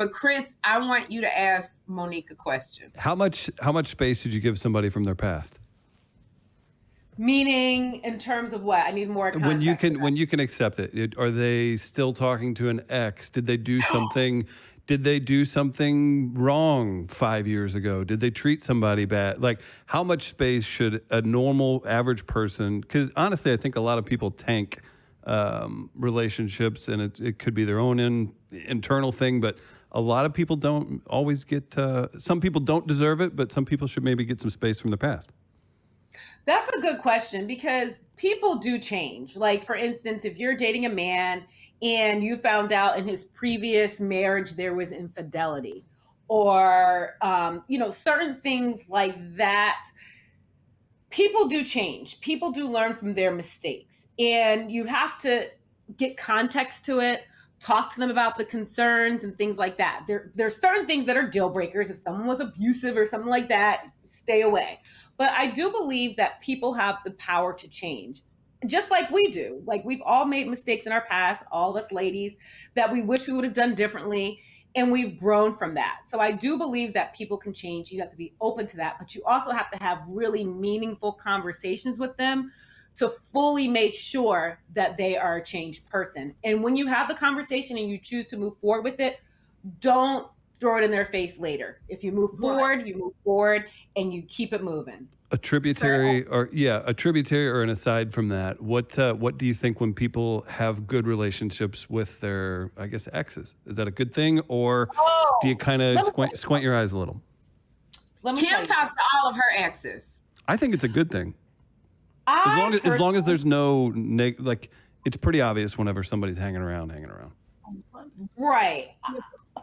But Chris, I want you to ask Monique a question. How much space did you give somebody from their past? Meaning in terms of what? I need more context. When you can accept it. Are they still talking to an ex? Did they do something? Did they do something wrong 5 years ago? Did they treat somebody bad? Like, how much space should a normal, average person? Because honestly, I think a lot of people tank relationships, and it could be their own internal thing. But a lot of people don't always get. Some people don't deserve it, but some people should maybe get some space from the past. That's a good question, because people do change. Like, for instance, if you're dating a man and you found out in his previous marriage there was infidelity, or, certain things like that, people do change. People do learn from their mistakes. And you have to get context to it, talk to them about the concerns and things like that. There's certain things that are deal breakers. If someone was abusive or something like that, stay away. But I do believe that people have the power to change, just like we do. Like, we've all made mistakes in our past, all of us ladies, that we wish we would have done differently. And we've grown from that. So I do believe that people can change. You have to be open to that. But you also have to have really meaningful conversations with them to fully make sure that they are a changed person. And when you have the conversation and you choose to move forward with it, don't throw it in their face later. If you move forward, you move forward and you keep it moving. A tributary or an aside from that, what do you think when people have good relationships with their, I guess, exes? Is that a good thing, or do you kind of squint your eyes a little? Kym talks to all of her exes. I think it's a good thing. As long as there's no it's pretty obvious whenever somebody's hanging around. Right.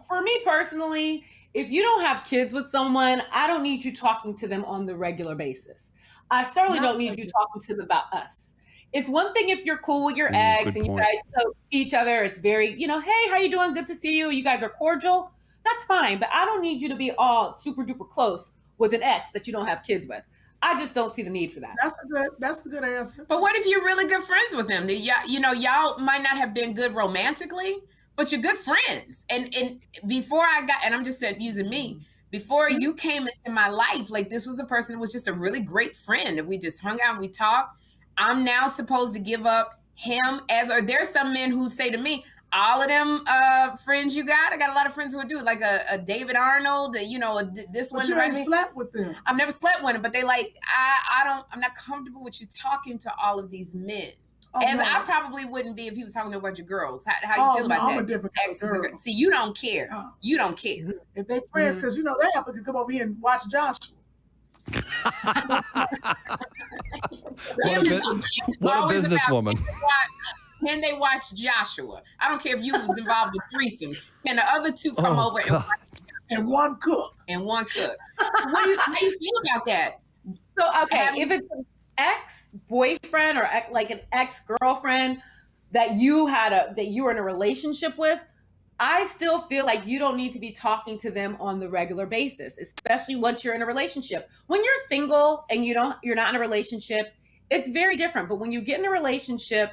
For me personally, if you don't have kids with someone, I don't need you talking to them on the regular basis. I certainly don't need you talking to them about us. It's one thing if you're cool with your ex and you guys know each other. It's very, hey, how you doing? Good to see you. You guys are cordial. That's fine. But I don't need you to be all super duper close with an ex that you don't have kids with. I just don't see the need for that. That's a good answer. But what if you're really good friends with them? Y'all might not have been good romantically, but you're good friends. And before and I'm just using me, before you came into my life, like, this was a person that was just a really great friend. And we just hung out and we talked. I'm now supposed to give up him or there's some men who say to me, all of them friends you got, I got a lot of friends who would do like a David Arnold, this one. But you haven't slept with them. I've never slept with them, but they I'm not comfortable with you talking to all of these men. I probably wouldn't be if he was talking to a bunch of girls. How do you feel about that? I'm a different kind of girl. See, you don't care. You don't care. If they friends, because they have to come over here and watch Joshua. What a businesswoman. Can they watch Joshua? I don't care if you was involved in threesomes. Can the other two come over and watch Joshua? And one cook. How do you feel about that? So, okay, if it's an ex-boyfriend or like an ex-girlfriend that you were in a relationship with, I still feel like you don't need to be talking to them on the regular basis, especially once you're in a relationship. When you're single and you're not in a relationship, it's very different. But when you get in a relationship,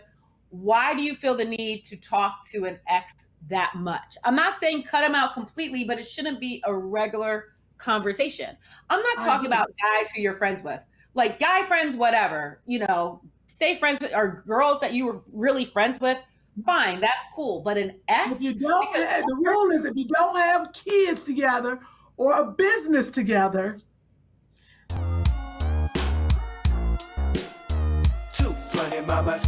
why do you feel the need to talk to an ex that much? I'm not saying cut them out completely, but it shouldn't be a regular conversation. I'm not talking about guys who you're friends with, like guy friends, whatever, stay friends with, or girls that you were really friends with. Fine, that's cool. But an ex, if you don't, the rule is if you don't have kids together or a business together. Two funny mamas.